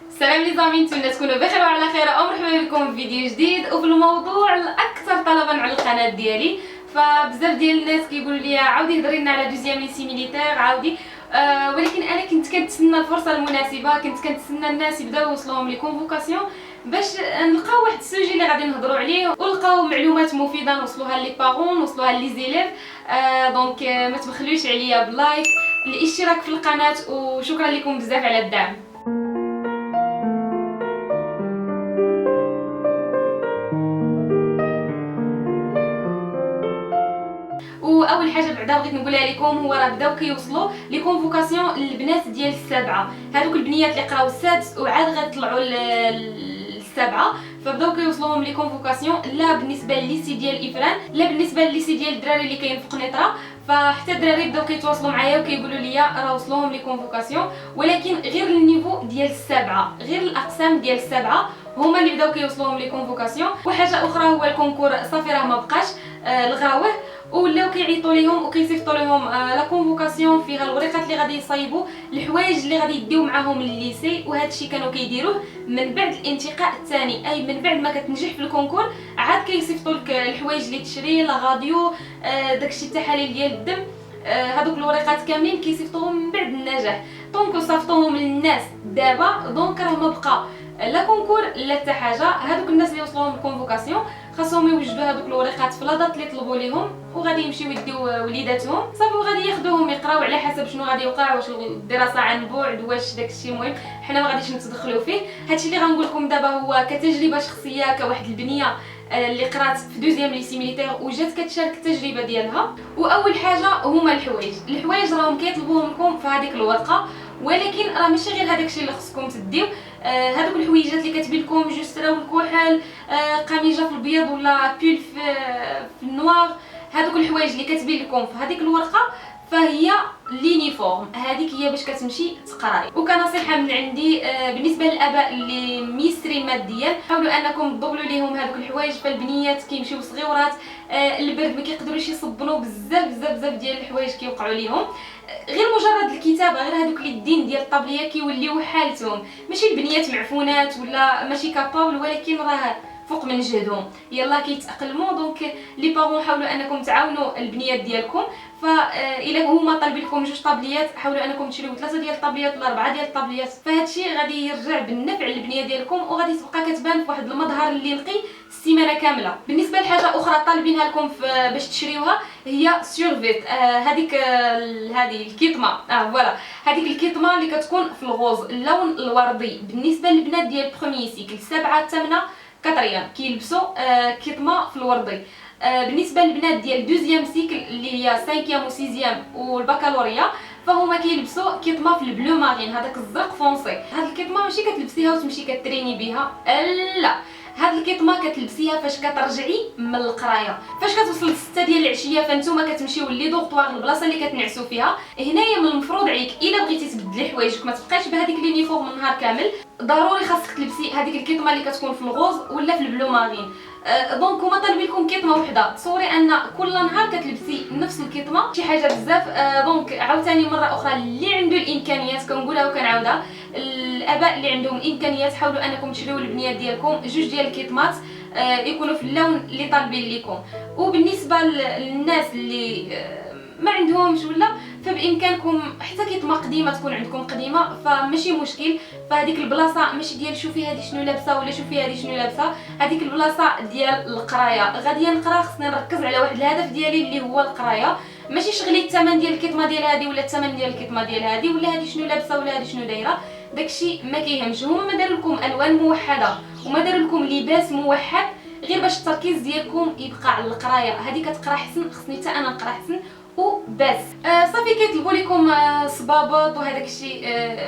السلام لي زامي، نتمنى تكونوا بخير وعلى خير، ومرحبا بكم في فيديو جديد وفي الموضوع الاكثر طلبا على القناه ديالي. فبزاف ديال الناس كيقولوا لي عاودي هضري لنا على دوزيام ليسي ميليتير عاودي. ولكن انا كنت كنتسنى الفرصه المناسبه، كنت كنتسنى الناس يبداو يوصلوهم لي كونفوكاسيون باش نلقاو واحد السوجي اللي غادي نهضروا عليه ونلقاو معلومات مفيده نوصلوها لي بارون نوصلوها لي زيليف. دونك ما تبخلوش عليا باللايك الاشتراك في القناه، وشكرا لكم بزاف على الدعم. واول حاجه بعدا بغيت نقولها لكم هو راه بداو كيوصلوا لي كونفوكاسيون للبنات ديال السابعه، هذوك البنيات اللي قراو السادس وعاد غيطلعوا السابعه، فبداو كيوصلوهم لي كونفوكاسيون لا بالنسبه لليسي ديال افران لا بالنسبه لليسي ديال الدراري اللي كاين في قنيطره. فحتى الدراري بداو كيتواصلوا معايا وكيقولوا لي راه وصلوهم لي كونفوكاسيون، ولكن غير النيفو ديال السابعه، غير الاقسام ديال السابعه هما اللي بداو كيوصلوهم لي كونفوكاسيون. وحاجه اخرى هو الكونكور صافي راه ما بقاش لغاوه، ولاو كيعيطوا ليهم وكيصيفطوا لهم لا كونفوكاسيون فيها الوريقات اللي غادي يصايبوا الحوايج اللي غادي يديو معاهم للليسي. وهذا الشيء كانوا كيديروه من بعد الانتقاء الثاني، اي من بعد ما كتنجح في الكونكور عاد كيصيفطوا لك الحوايج اللي تشري لا غاديو، داكشي التحاليل ديال الدم، هذوك الوريقات كاملين كيصيفطوهم من بعد النجاح. دونك صيفطوهم للناس دابا، دونك راه ما بقى لا كونكور لا حتى حاجه. هذوك الناس اللي وصلوهم الكونفوكاسيون خاصهم يوجدوا هذوك الوريقات في لاضات اللي طلبوا ليهم، وغادي يمشيو يديو وليداتهم صافي، وغادي ياخذوهم يقراو على حسب شنو غادي يوقع، واش الدراسه عن بعد واش داكشي. المهم حنا ما غاديش نتدخلوا فيه. هادشي اللي غنقول لكم دابا هو كتجربه شخصيه، كواحد البنيه اللي قرات في دوزيام ليسي ميليتير وجات كتشارك التجربه ديالها. واول حاجه هما الحوايج راهم كيطلبوهم لكم في هذيك الورقه، ولكن راه ماشي غير هذاك الشيء اللي خصكم تديو. هذوك الحويجات اللي كتبين لكم جوسترا والكحل، قميجه في البيض ولا بول في النوار، هذوك الحوايج اللي كتبين لكم في هذيك الورقه فهي لينيفورم، هذيك هي باش كتمشي تقراي. وكنصيحه من عندي بالنسبه للاباء اللي ميسرين ماديا، حاولوا انكم تضبلوا ليهم هذوك الحوايج. فالبنيات كيمشيو صغيورات، البرد ما كيقدروش يصبنوا بزاف ديال الحوايج كيوقعوا ليهم. غير مجرد الكتابه، غير هذوك اليدين ديال الطابليه كيوليو حالتهم، ماشي البنيات معفونات ولا ماشي كابابل، ولكن راه فوق من جهدهم يلا كيتاقلموا. دونك لي بارون حاولوا انكم تعاونوا البنيات ديالكم. فالا هما طالبين لكم جوج طابليات حاولوا انكم تشريو 3 ديال الطابليات ولا 4 ديال الطابليات، فهاد الشيء غادي يرجع بالنفع للبنيه ديالكم، وغادي تبقى كتبان في واحد المظهر اللي نقي السيمانه كامله. بالنسبه لحاجه اخرى طالبينها لكم باش تشريوها هي سيرفيت، هذيك هذه الكيطمه، فوالا هذيك الكيطمه اللي كتكون في الغوز، اللون الوردي. بالنسبه للبنات ديال بروميي سيكل 7 8 كاتريان كيلبسوا كيطمه في الوردي. بالنسبه للبنات ديال دوزيام سيكل اللي هي 5 و 6 والبكالوريا فهما كيلبسوا كيطمه في البلو مارين، هذاك الزرق فونسي. هاد الكيطمه ماشي كتلبسيها وتمشي كتريني بها، لا، هاد الكيطمه كتلبسيها فاش كترجعي من القرايه، فاش كتوصل 6 ديال العشيه فانتوما كتمشيو لي دوغطوار البلاصه اللي كتنعسوا فيها. هنايا من المفروض عليك الا بغيتي تبدلي حوايجك ما تبقايش بهذيك لينيفورم النهار كامل، ضروري خاصك تلبسي هذيك الكيطمه اللي كتكون في الغوز ولا في البلو مارين. دونك هما طالبين لكم كيطمه وحده، تصوري ان كل نهار كتلبسي نفس الكيطمه شي حاجه بزاف. دونك عاوتاني مره اخرى اللي عنده الامكانيات كنقولها وكنعاودها، الاباء اللي عندهم الامكانيات حاولوا انكم تشريو للبنيات ديالكم جوج ديال الكيطمات يكونوا في اللون اللي طالبين لكم. وبالنسبه للناس اللي ما عندهمش ولا، فبامكانكم حتى كيطمه قديمه تكون عندكم قديمه فماشي مشكل. فهذيك البلاصه ماشي ديال شوفي هذه شنو لابسه ولا شوفي هذه شنو لابسه، هذيك البلاصه ديال القرايه. غادي نقرا خصني نركز على واحد الهدف ديالي اللي هو القرايه، ماشي شغلي الثمن ديال الكيطمه ديال هذه ولا الثمن ديال الكيطمه ديال هذه ولا هذه شنو لابسه ولا هذه شنو دايره. داكشي ما كيهمش. هما ما داروا لكم الوان موحده وما داروا لكم لباس موحد غير باش التركيز ديالكم يبقى على القرايه. هذه كتقرا حسن، خصني حتى انا نقرا حسن وبس. صافي كيطلبوا لكم صبابط وهذاك الشيء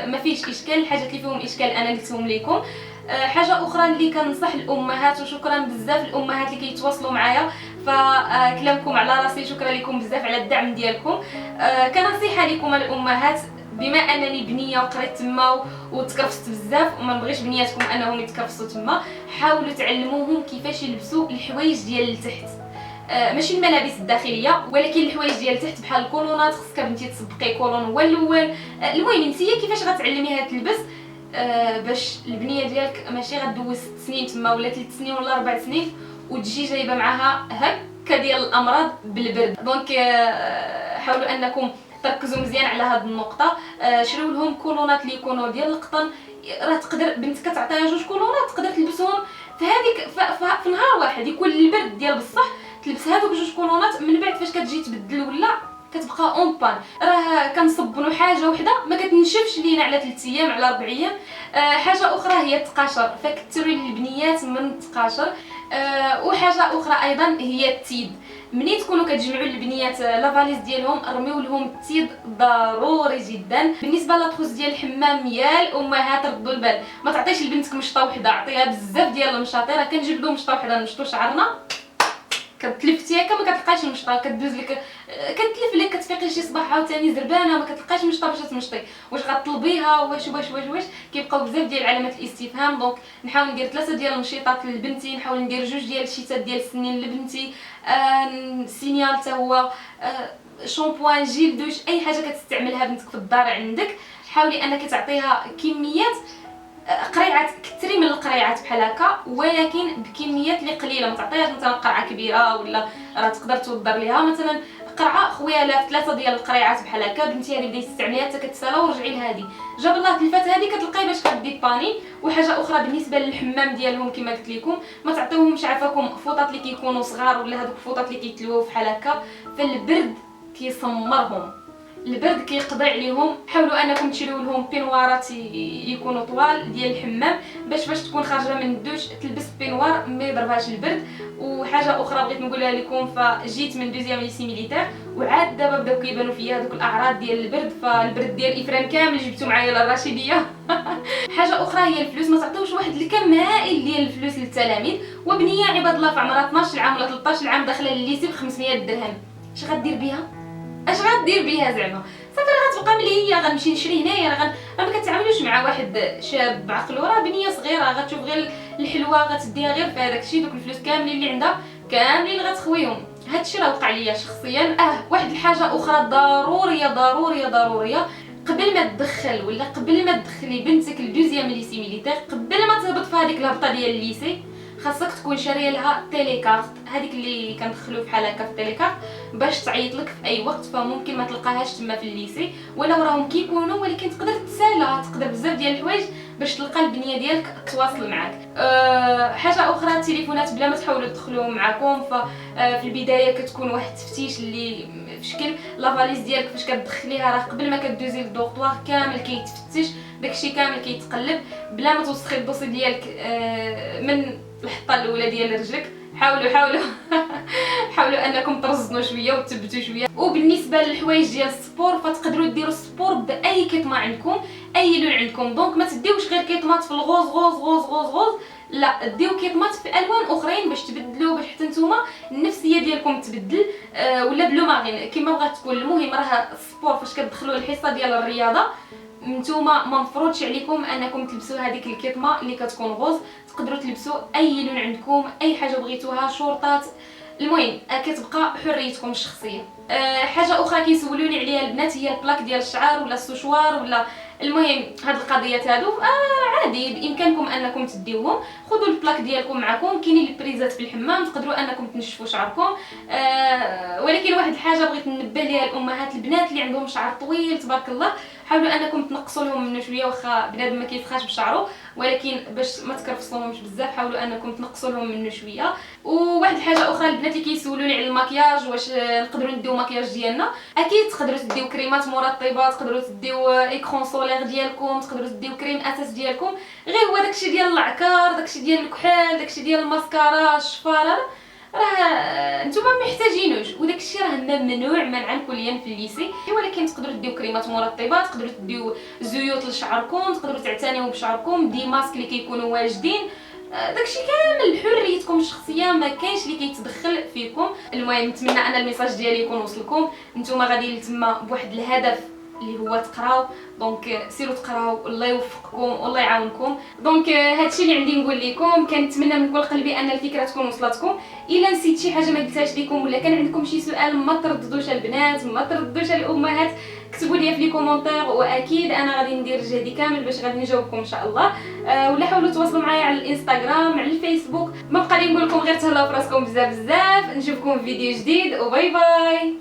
ما فيش اشكال. الحاجات اللي فيهم اشكال انا قلتهم لكم. حاجه اخرى اللي كنصح الامهات، وشكرا بزاف الامهات اللي كيتواصلوا معايا، فكلامكم على راسي، شكرا لكم بزاف على الدعم ديالكم. كنصيحه لكم الامهات، بما انني بنيه وقريت تما وتكرفست بزاف وما نبغيش بنياتكم انهم يتكرفسوا تما، حاولوا تعلموهم كيفاش يلبسوا الحوايج ديال التحت، ماشي الملابس الداخليه ولكن الحوايج ديال التحت بحال الكولونات. خصك بنتي تسبقي كولون هو الاول. المهم انت كيفاش غتعلميها تلبس باش البنيه ديالك ماشي غدوز 6 سنين تما ولا 3 سنين ولا 4 سنين وتجي جايبه معاها هكا ديال الامراض بالبرد. دونك حاولوا انكم تركزوا مزيان على هذه النقطه. شريو لهم كولونات اللي يكونوا ديال القطن، راه تقدر بنتك تعطيها 2 كولونات تقدر تلبسهم في هذيك في نهار واحد، يكون البرد ديال بصح تلبس هذوك 2 كولونات، من بعد فاش كتجي تبدل ولا كتبقى اون بان. راه كنصبنوا حاجه وحده ما كتنشفش لينا على 3 ايام على 4 ايام. حاجه اخرى هي التقاشر، فكثروا للبنيات من التقاشر. وحاجه اخرى ايضا هي التيد. منين تكونوا كتجمعوا البنيات لافاليز ديالهم رميو لهم التيد ضروري جدا. بالنسبه للطقوس ديال الحمام يا الامهات ردوا البال، ما تعطيش لبنتك مشطه وحده، عطيها بزاف ديال المشاطي. راه كنجبدوا مشطه وحده نمشطوا شعرنا كتلفتي هكا ما كتلقايش المشطه، كدوز لك كتلف لك كتفيقي شي صباح عاوتاني زربانه ما كتلقايش المشطه باش تمشطي، واش غطلبيها واش كيبقاو بزاف ديال علامات الاستفهام. دونك نحاول ندير 3 ديال المشيطات لبنتي، نحاول ندير 2 ديال الشتات ديال السنين لبنتي، سينيال حتى هو، شامبوان، جيل دوش، اي حاجه كتستعملها بنتك في الدار عندك حاولي انك تعطيها كميات قريعات، كثري من القريعات بحال هكا ولكن بكميات اللي قليله. ما تعطيهاش مثلا قرعه كبيره ولا راه تقدر توضر ليها مثلا قرعه خويا في 3 ديال القريعات بحال هكا. بنتي هذه بديتي تستعمليها حتى كتسالى ورجعي لهذه، جاب الله تلفات هذه كتلقاي باش كدي باني. وحاجه اخرى بالنسبه للحمام ديالهم كما قلت لكم ما تعطيوهمش عفاكم فوطات اللي كيكونوا صغار ولا هذوك الفوطات اللي كيتلووا بحال هكا، فالبرد كيسمرهم، البرد كيقضي عليهم. حاولوا انكم تشريو لهم بينوارات يكونوا طوال ديال الحمام باش تكون خارجه من الدوش تلبس بينوار ما يضربهاش البرد. وحاجه اخرى بغيت نقولها لكم، فجيت من دوزيام ليسي ميليتير وعاد دابا بداو كيبانوا فيا هذوك الاعراض ديال البرد، فالبرد ديال افران كامل جبتو معايا للرشيديه. حاجه اخرى هي الفلوس، ما تعطيوش واحد الكم هائل ديال الفلوس للتلاميذ. وبنيه عباد الله في عمرها 12 عام ولا 13 عام داخله للليسي ب 500 درهم، اش غدير بها؟ اش غدير بها زعما؟ صافي راه غتبقى ملي هي غنمشي نشري هنايا، راه ما كتعاملوش مع واحد شاب بعقلو، راه بنيه صغيره غتشوف غير الحلوه غتديها غير في هذاك الشيء. دوك الفلوس كاملين اللي عندها كاملين غتخويهم. هادشي راه وقع ليا شخصيا. واحد الحاجه اخرى ضروريه قبل ما تدخل ولا قبل ما تدخلي بنتك لدوزيام ليسي ميليتير، قبل ما تهبط في هذيك الهبطه ديال الليسي خاصك تكون شاريه لها تيليكارت، هذيك اللي كندخلوا بحال هكا في التيليكارت باش تعيط لك في اي وقت، فممكن ما تلقاهاش تما في الليسي ولا راهم كيكونوا، ولكن تقدر تسالى، تقدر بزاف ديال الحوايج باش تلقى البنيه ديالك تواصل معاك. حاجه اخرى التليفونات بلا ما تحاولوا تدخلوا معكم. ففي البدايه كتكون واحد التفتيش اللي في شكل لافاليز ديالك فاش كتدخليها، راه قبل ما كدوزي للدوطوار كامل كيتفتش، داكشي كامل كيتقلب بلا ما توسخي الدوسي ديالك من الحطه الاولى ديال رجلك. حاولوا انكم ترزنوا شويه وتثبتوا شويه. وبالنسبه للحوايج ديال السبور فتقدروا ديروا السبور باي كيطما عندكم، اي لون عندكم. دونك ما تديوش غير كيطمات في الغوز غوز، لا ديو كيطمات في الوان اخرين باش تبدلوا، باش حتى نتوما النفسيه ديالكم تبدل. ولا بلو مارين كما بغات تكون. المهم راه السبور فاش كتدخلوا الحصه ديال الرياضه نتوما ما مفروضش عليكم انكم تلبسوا هذيك الكيطمه اللي كتكون غوز، تقدروا تلبسوا اي لون عندكم، اي حاجه بغيتوها، شورطات، المهم كتبقى حريتكم الشخصيه. حاجه اخرى كيسولوني عليها البنات هي البلاك ديال الشعر ولا السوشوار ولا المهم هاد القضيات هادو عادي بامكانكم انكم تديوهم. خذوا البلاك ديالكم معكم، كاينين البريزات في الحمام تقدروا انكم تنشفوا شعركم. ولكن واحد الحاجه بغيت ننبه ليها الامهات البنات اللي عندهم شعر طويل تبارك الله، حاولوا انكم تنقصوا لهم منه شويه، واخا بنادم ما كيتخاش بشعره ولكن باش ما تكرفصوهمش بزاف حاولوا انكم تنقصوا لهم منه شويه. وواحد الحاجه اخرى البنات اللي كيسولوني على المكياج، واش نقدروا نديو مكياج ديالنا؟ اكيد تقدروا تديو كريمات مرطبه، تقدروا تديو ايكرون سولير ديالكم، تقدروا تديو كريم اساس ديالكم، غير هو داكشي ديال العكار، داكشي ديال الكحل، داكشي ديال الماسكارا، الشفاره راه نتوما محتاجينوش، وداكشي راه ممنوع منعا كليا في الليسي. ولكن تقدروا تديو كريمات مرطبه، تقدروا تديو زيوت لشعركم، تقدروا تعتنيو بشعركم، دي ماسك اللي كيكونوا واجدين، داكشي كامل حريتكم الشخصيه، ما كاينش اللي كيتدخل فيكم. المهم نتمنى ان الميساج ديالي يكون وصلكم. نتوما غاديين تما بواحد الهدف اللي هو تقراو. دونك سيروا تقراو، الله يوفقكم والله يعاونكم. دونك هادشي اللي عندي نقول لكم. كنتمنى من كل قلبي ان الفكره تكون وصلتكم. الا نسيت شي حاجه ما قلتهاش لكم ولا كان عندكم شي سؤال ما ترددوش البنات، ما ترددوش الامهات، كتبوا لي في لي كومونتير واكيد انا غادي ندير جهدي كامل باش غادي نجاوبكم ان شاء الله. ولا حاولوا تواصلوا معايا على الانستغرام على الفيسبوك. ما بقى لي نقول لكم غير تهلاو في راسكم بزاف بزاف. نشوفكم في فيديو جديد وباي باي.